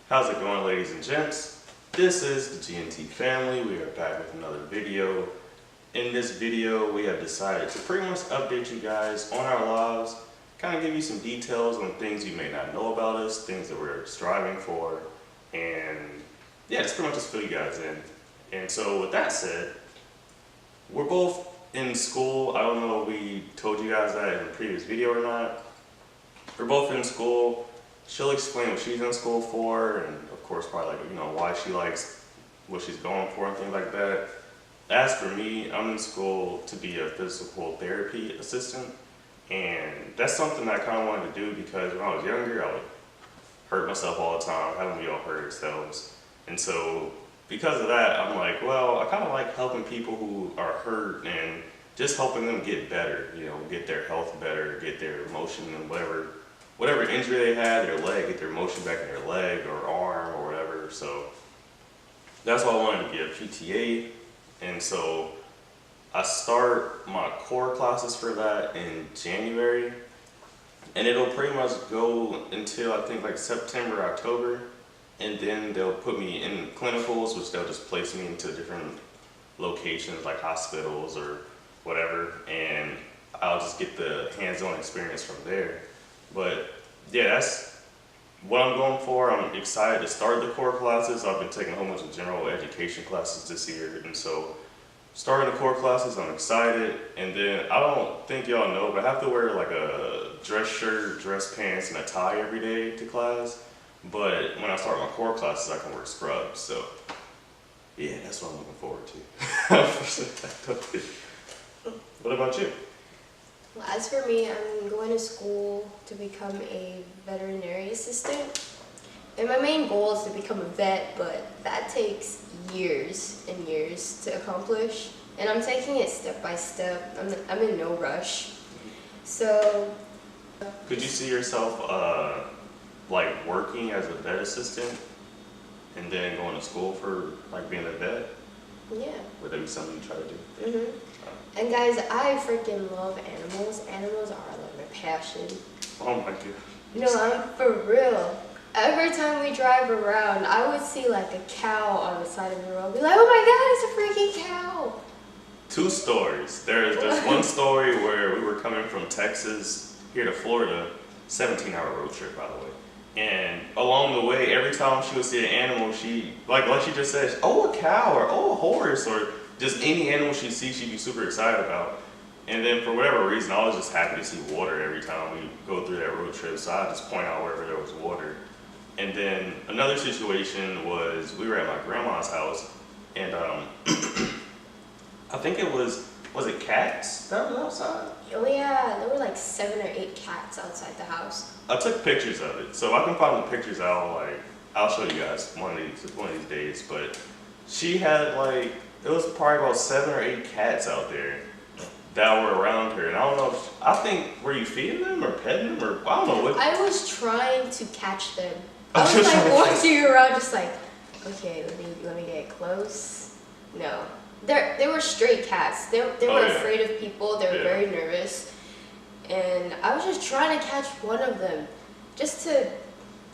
How's it going, ladies and gents? This is the GNT family. We are back with another video. In this video, we have decided to pretty much update you guys on our lives, kind of give you some details on things you may not know about us, things that we're striving for, and yeah, just pretty much just fill you guys in. And so with that said, we're both in school. I don't know if we told you guys that in a previous video or not. We're both in school. She'll explain what she's in school for, and of course probably why she likes what she's going for and things like that. As for me, I'm in school to be a physical therapy assistant, and that's something I kind of wanted to do because when I was younger, I would hurt myself all the time, having me all hurt themselves. And so because of that, I'm like, well, I kind of like helping people who are hurt and just helping them get better, get their health better, get their emotion and whatever injury they had, their leg, get their motion back in their leg or arm or whatever. So that's why I wanted to give PTA. And so I start my core classes for that in January, and it'll pretty much go until I think like September, October, and then they'll put me in clinicals, which they'll just place me into different locations like hospitals or whatever, and I'll just get the hands-on experience from there. But yeah, that's what I'm going for. I'm excited to start the core classes. I've been taking a whole bunch of general education classes this year, and so starting the core classes, I'm excited. And then I don't think y'all know, but I have to wear like a dress shirt, dress pants, and a tie every day to class. But when I start my core classes, I can wear scrubs. So yeah, that's what I'm looking forward to. What about you? Well, as for me, I'm going to school to become a veterinary assistant. And my main goal is to become a vet, but that takes years and years to accomplish. And I'm taking it step by step. I'm in no rush. So, could you see yourself like working as a vet assistant and then going to school for like being a vet? Yeah. Would that be something you try to do? Mm-hmm. And guys, I freaking love animals. Animals are like my passion. Oh my god. No, I'm for real. Every time we drive around, I would see like a cow on the side of the road. Be like, oh my god, it's a freaking cow. Two stories. There's one story where we were coming from Texas here to Florida, 17-hour road trip, by the way. And along the way, every time she would see an animal, she, like she just said, oh, a cow, or oh, a horse, or just any animal she'd see, she'd be super excited about. And then for whatever reason, I was just happy to see water every time we go through that road trip, so I'd just point out wherever there was water. And then another situation was, we were at my grandma's house, and I think it was it cats that was outside? Oh yeah, there were like 7 or 8 cats outside the house. I took pictures of it, so if I can find the pictures, I'll show you guys one of these days. But she had like, it was probably about 7 or 8 cats out there that were around her, and I don't know. I think, were you feeding them or petting them, or I don't know what? I was trying to catch them. I was like walking around, just like, okay, let me get close. No, they were stray cats. They were afraid of people. They were very nervous, and I was just trying to catch one of them, just to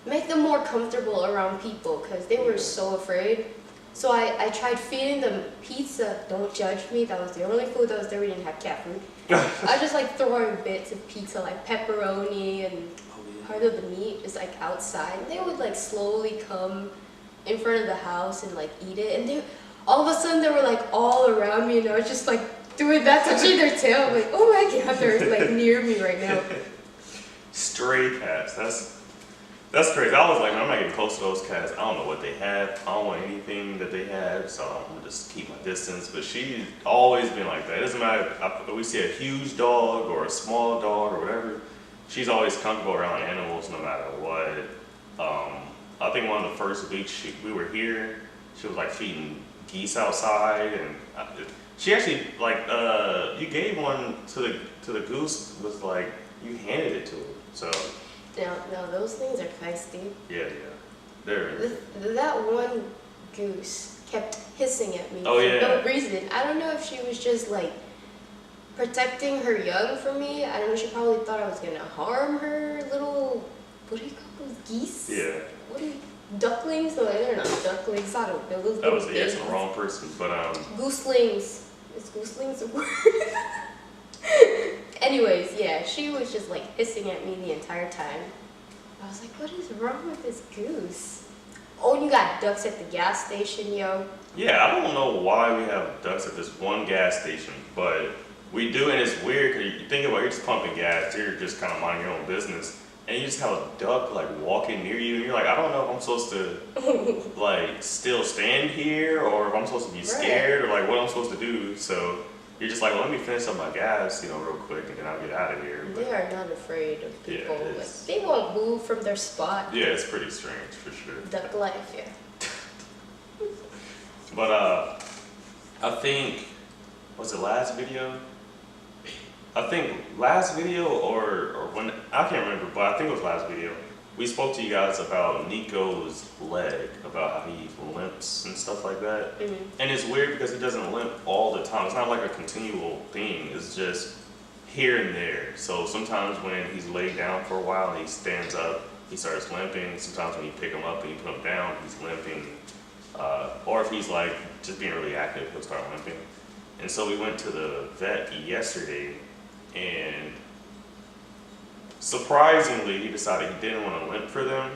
make them more comfortable around people, because they were so afraid. So I tried feeding them pizza. Don't judge me. That was the only food that was there. We didn't have cat food. I was just like throwing bits of pizza, like pepperoni and part of the meat, just like outside. And they would like slowly come in front of the house and like eat it. And they, all of a sudden, they were like all around me, and I was just like doing that, touching their tail. I'm like, oh my god, they're like near me right now. Stray cats. That's crazy. I was like, man, I'm not getting close to those cats. I don't know what they have. I don't want anything that they have, so I'm gonna just keep my distance. But she's always been like that. It doesn't matter if we see a huge dog or a small dog or whatever. She's always comfortable around animals no matter what. I think one of the first weeks we were here, she was like feeding geese outside, and she actually like you gave one to the goose. Was like you handed it to her. So. No, those things are feisty. Yeah. That one goose kept hissing at me for no reason. I don't know if she was just like protecting her young from me. I don't know, she probably thought I was gonna harm her little, what do you call those, geese? Yeah. What do you, Ducklings? No, they're not ducklings. I don't know. Those That was babies. the wrong person, but Gooselings. Is gooselings a word? Anyways, yeah, she was just like hissing at me the entire time. I was like, what is wrong with this goose? Oh, and you got ducks at the gas station, yo. yeah, I don't know why we have ducks at this one gas station, but we do, and it's weird because you think about it, you're just pumping gas, you're just kind of minding your own business, and you just have a duck like walking near you, and you're like, I don't know if I'm supposed to like still stand here or if I'm supposed to be scared or like what I'm supposed to do. So you're just like, well, let me finish up my gas, real quick, and then I'll get out of here. But they are not afraid of people. Yeah, like, they won't move from their spot. yeah, it's pretty strange for sure. Duck life, yeah. But I think, was it last video? I think last video or when, I can't remember, but I think it was last video. We spoke to you guys about Niko's leg, about how he limps and stuff like that. Mm-hmm. And it's weird because he doesn't limp all the time. It's not like a continual thing. It's just here and there. So sometimes when he's laid down for a while and he stands up, he starts limping. Sometimes when you pick him up and you put him down, he's limping. Or if he's like just being really active, he'll start limping. And so we went to the vet yesterday, and surprisingly, he decided he didn't want to limp for them.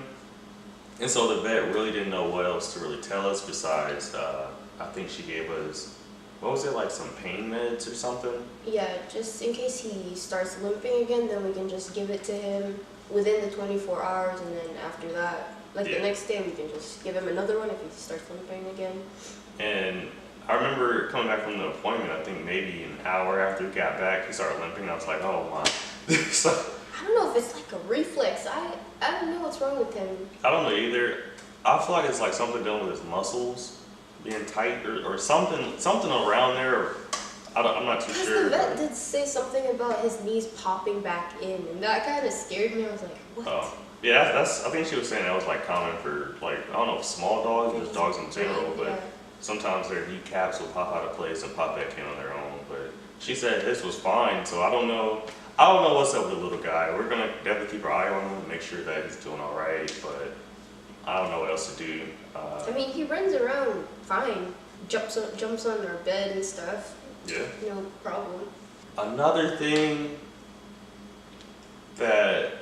And so the vet really didn't know what else to really tell us besides, I think she gave us, what was it, like some pain meds or something? Yeah, just in case he starts limping again, then we can just give it to him within the 24 hours, and then after that, like the next day, we can just give him another one if he starts limping again. And I remember coming back from the appointment, I think maybe an hour after he got back, he started limping, and I was like, oh my. So, I don't know if it's like a reflex. I don't know what's wrong with him. I don't know either. I feel like it's like something dealing with his muscles being tight or something around there. Or I'm not too sure. Because the vet did say something about his knees popping back in, and that kind of scared me. I was like, what? Oh. Yeah, that's. I think she was saying that was like common for like, I don't know if small dogs or just dogs in general, but yeah. sometimes their kneecaps will pop out of place and pop back in on their own. But she said this was fine, so I don't know. I don't know what's up with the little guy. We're gonna definitely keep our eye on him, make sure that he's doing all right. But I don't know what else to do. I mean, he runs around fine, jumps on our bed and stuff. Yeah. No problem. Another thing that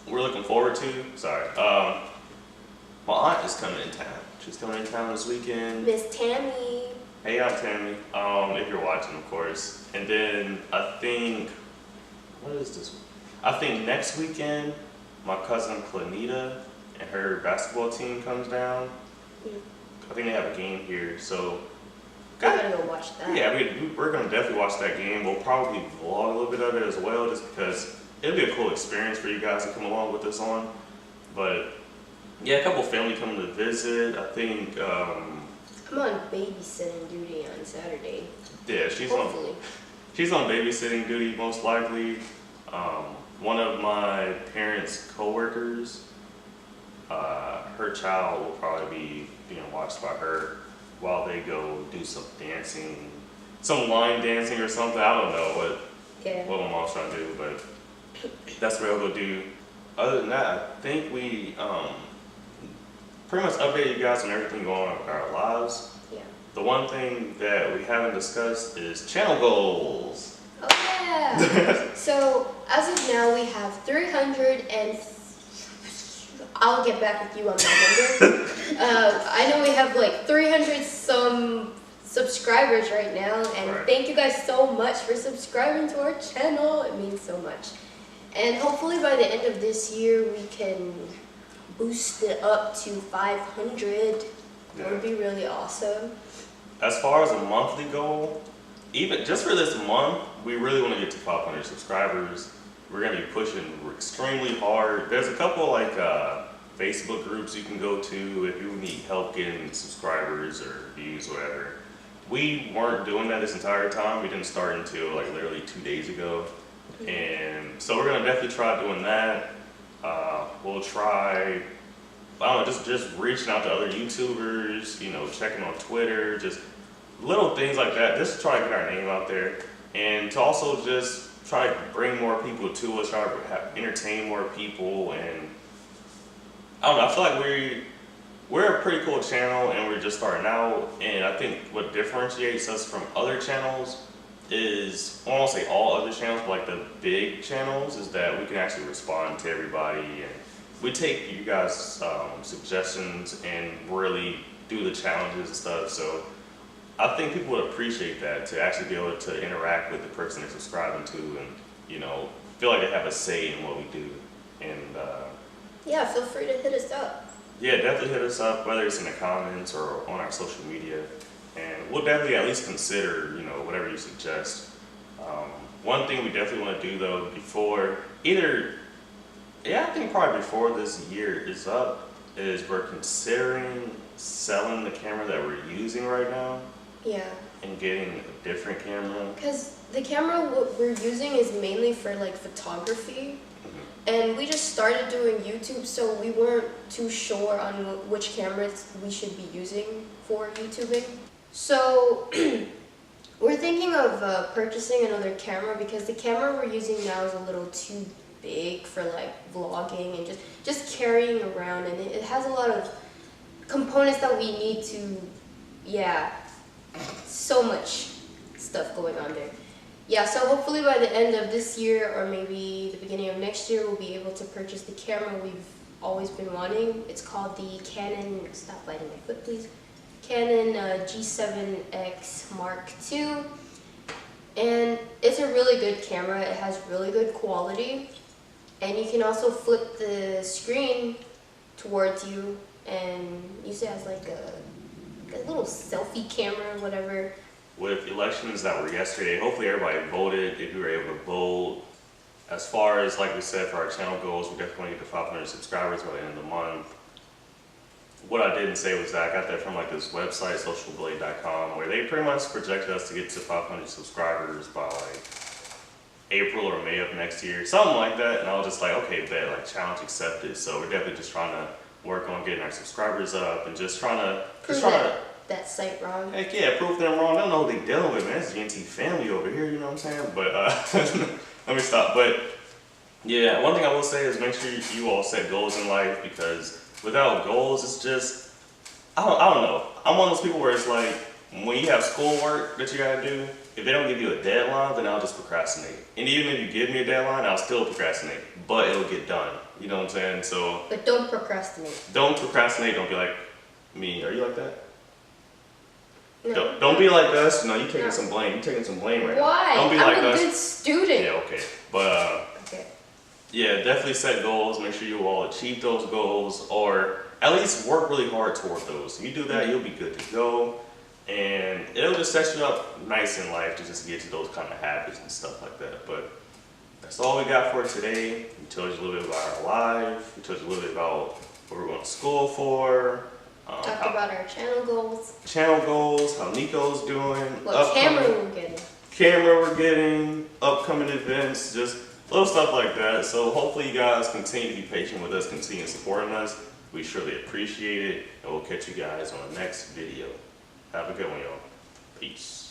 we're looking forward to. Sorry. My aunt is coming in town. She's coming in town this weekend. Miss Tammy. Hey, Aunt Tammy. If you're watching, of course. And then I think, what is this? I think next weekend, my cousin Clanita and her basketball team comes down. I think they have a game here, so. I gotta go watch that. Yeah, we're gonna definitely watch that game. We'll probably vlog a little bit of it as well, just because it'll be a cool experience for you guys to come along with us on. But yeah, a couple family coming to visit. I think. I'm on babysitting duty on Saturday. Yeah, Hopefully. She's on babysitting duty most likely. One of my parents' coworkers, her child will probably be being watched by her while they go do some dancing, some line dancing or something. I don't know what my mom's trying to do, but that's what I'll go do. Other than that, I think we pretty much update you guys on everything going on with our lives. Yeah. The one thing that we haven't discussed is channel goals. Oh yeah. So as of now, we have 300 and I'll get back with you on that number. I know we have like 300 some subscribers right now, and thank you guys so much for subscribing to our channel. It means so much. And hopefully by the end of this year, we can boost it up to 500. That would be really awesome. As far as a monthly goal, even just for this month, we really want to get to 500 subscribers. We're going to be pushing extremely hard. There's a couple like Facebook groups you can go to if you need help getting subscribers or views, whatever. We weren't doing that this entire time. We didn't start until like literally 2 days ago. And so we're going to definitely try doing that. We'll try, I don't know, just reaching out to other YouTubers, checking on Twitter, just little things like that, just to try to get our name out there. And to also just try to bring more people to us, try to entertain more people, and I don't know, I feel like we're a pretty cool channel and we're just starting out, and I think what differentiates us from other channels is, I won't say all other channels, but like the big channels, is that we can actually respond to everybody, and we take you guys' suggestions and really do the challenges and stuff. So I think people would appreciate that, to actually be able to interact with the person they're subscribing to, and feel like they have a say in what we do. And yeah, feel free to hit us up. yeah, definitely hit us up, whether it's in the comments or on our social media, and we'll definitely at least consider, whatever you suggest. One thing we definitely want to do though, I think probably before this year is up, is we're considering selling the camera that we're using right now. Yeah. And getting a different camera. Because the camera we're using is mainly for like photography. And we just started doing YouTube, so we weren't too sure on which cameras we should be using for YouTubing. So we're thinking of purchasing another camera, because the camera we're using now is a little too big for like vlogging and just carrying around, and it has a lot of components that we need to, so much stuff going on there. Yeah, so hopefully by the end of this year or maybe the beginning of next year, we'll be able to purchase the camera we've always been wanting. It's called the Canon, stop biting my foot please, Canon G7X Mark II. And it's a really good camera. It has really good quality. And you can also flip the screen towards you and use it as like a little selfie camera or whatever. With elections that were yesterday, hopefully everybody voted. If you were able to vote, as far as, like we said, for our channel goals, we definitely want to get to 500 subscribers by the end of the month. What I didn't say was that I got that from like this website, socialblade.com, where they pretty much projected us to get to 500 subscribers by like April or May of next year, something like that. And I was just like, okay, bet, like challenge accepted. So we're definitely just trying to work on getting our subscribers up and just trying to that site wrong. Heck yeah, prove them wrong. They don't know what they're dealing with, man. It's GNT family over here, you know what I'm saying? But let me stop. But yeah, one thing I will say is make sure you all set goals in life, because without goals, it's just, I don't know. I'm one of those people where it's like, when you have schoolwork that you gotta do, if they don't give you a deadline, then I'll just procrastinate. And even if you give me a deadline, I'll still procrastinate, but it'll get done. You know what I'm saying? So. But don't procrastinate. Don't procrastinate. Don't be like me. Are you like that? No. Don't be like us. No, you're taking some blame. You're taking some blame right now. Why? Don't be like us. I'm a good student. Yeah, okay. But okay. Yeah, definitely set goals. Make sure you all achieve those goals, or at least work really hard toward those. If you do that, you'll be good to go, and it'll just set you up nice in life to just get to those kind of habits and stuff like that. But that's all we got for today. We told you a little bit about our life. We told you a little bit about what we're going to school for. Talked about our channel goals. How Niko's doing. What camera we're getting. Camera we're getting, upcoming events, just little stuff like that. So hopefully you guys continue to be patient with us, continue supporting us. We surely appreciate it, and we'll catch you guys on the next video. Have a good one, y'all. Peace.